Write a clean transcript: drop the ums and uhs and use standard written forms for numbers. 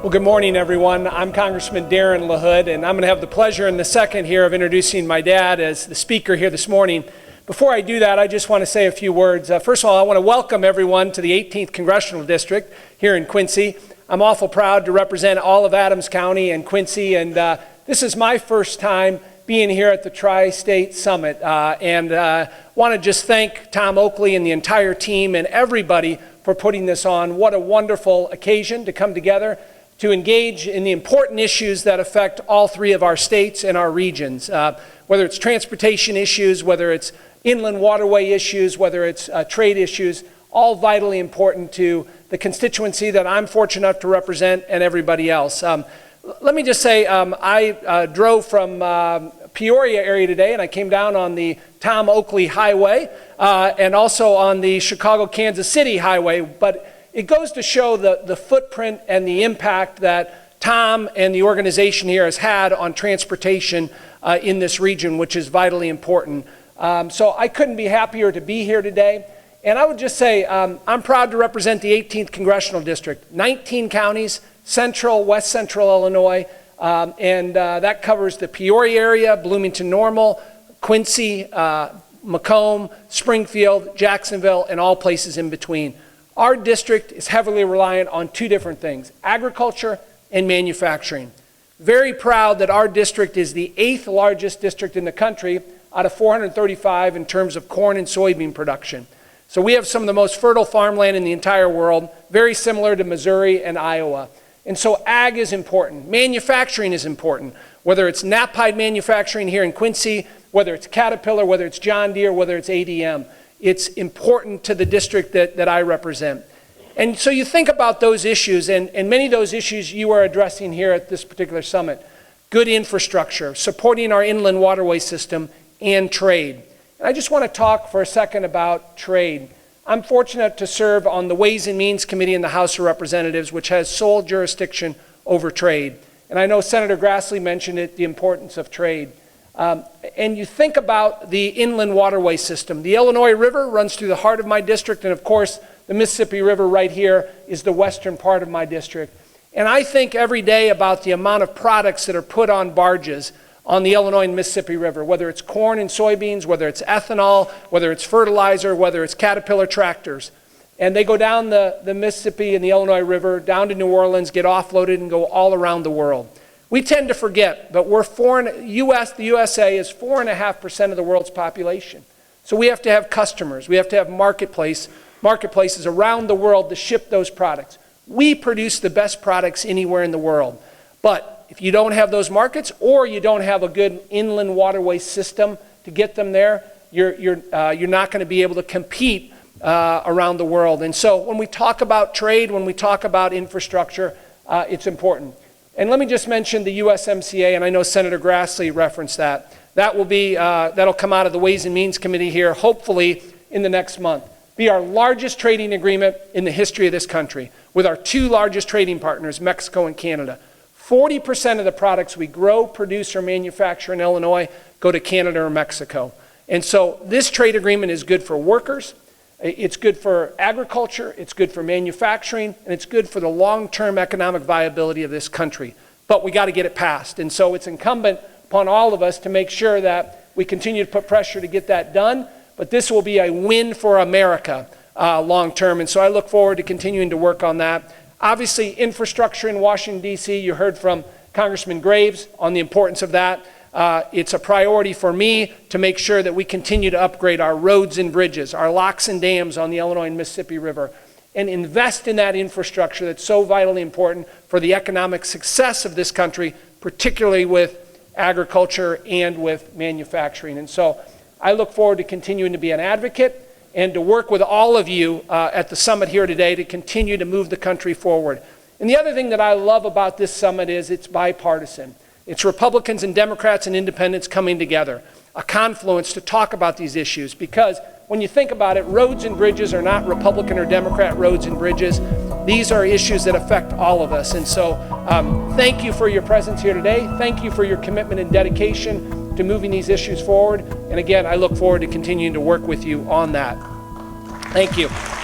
Well, good morning, everyone. I'm Congressman Darin LaHood, and I'm going to have the pleasure in the second here of introducing my dad as the speaker here this morning. Before I do that, I just want to say a few words. First of all, I want to welcome everyone to the 18th Congressional District here in Quincy. I'm awful proud to represent all of Adams County and Quincy, and this is my first time being here at the Tri-State Summit. And want to just thank Tom Oakley and the entire team and everybody for putting this on. What a wonderful occasion to come together to engage in the important issues that affect all three of our states and our regions, whether it's transportation issues, whether it's inland waterway issues, whether it's trade issues, all vitally important to the constituency that I'm fortunate enough to represent and everybody else. Let me just say, I drove from Peoria area today, and I came down on the Tom Oakley Highway and also on the Chicago-Kansas City Highway, but it goes to show the footprint and the impact that Tom and the organization here has had on transportation in this region, which is vitally important. So I couldn't be happier to be here today. And I would just say I'm proud to represent the 18th Congressional District, 19 counties, central, west central Illinois, and that covers the Peoria area, Bloomington Normal, Quincy, Macomb, Springfield, Jacksonville, and all places in between. Our district is heavily reliant on two different things, agriculture and manufacturing. Very proud that our district is the 8th largest district in the country out of 435 in terms of corn and soybean production. So we have some of the most fertile farmland in the entire world, very similar to Missouri and Iowa. And so ag is important, manufacturing is important, whether it's knapheide manufacturing here in Quincy, whether it's Caterpillar, whether it's John Deere, whether it's ADM. It's important to the district that I represent. And so you think about those issues, and many of those issues you are addressing here at this particular summit. Good infrastructure, supporting our inland waterway system, and trade. And I just want to talk for a second about trade. I'm fortunate to serve on the Ways and Means Committee in the House of Representatives, which has sole jurisdiction over trade. And I know Senator Grassley mentioned it, the importance of trade. And you think about the inland waterway system. The Illinois River runs through the heart of my district, and of course, the Mississippi River right here is the western part of my district. And I think every day about the amount of products that are put on barges on the Illinois and Mississippi River, whether it's corn and soybeans, whether it's ethanol, whether it's fertilizer, whether it's Caterpillar tractors. And they go down the Mississippi and the Illinois River, down to New Orleans, get offloaded, and go all around the world. We tend to forget, but the USA is 4.5% of the world's population. So we have to have customers. We have to have marketplaces around the world to ship those products. We produce the best products anywhere in the world. But if you don't have those markets, or you don't have a good inland waterway system to get them there, you're not going to be able to compete around the world. And so when we talk about trade, when we talk about infrastructure, it's important. And let me just mention the USMCA, and I know Senator Grassley referenced that. That'll come out of the Ways and Means Committee here, hopefully in the next month. Be our largest trading agreement in the history of this country, with our two largest trading partners, Mexico and Canada. 40% of the products we grow, produce, or manufacture in Illinois go to Canada or Mexico. And so this trade agreement is good for workers, it's good for agriculture, it's good for manufacturing, and it's good for the long-term economic viability of this country. But we got to get it passed. And so it's incumbent upon all of us to make sure that we continue to put pressure to get that done. But this will be a win for America long-term. And so I look forward to continuing to work on that. Obviously, infrastructure in Washington, D.C., you heard from Congressman Graves on the importance of that. It's a priority for me to make sure that we continue to upgrade our roads and bridges, our locks and dams on the Illinois and Mississippi River, and invest in that infrastructure that's so vitally important for the economic success of this country, particularly with agriculture and with manufacturing. And so I look forward to continuing to be an advocate and to work with all of you at the summit here today to continue to move the country forward. And the other thing that I love about this summit is it's bipartisan. It's Republicans and Democrats and independents coming together, a confluence to talk about these issues, because when you think about it, roads and bridges are not Republican or Democrat roads and bridges. These are issues that affect all of us. And so thank you for your presence here today. Thank you for your commitment and dedication to moving these issues forward. And again, I look forward to continuing to work with you on that. Thank you.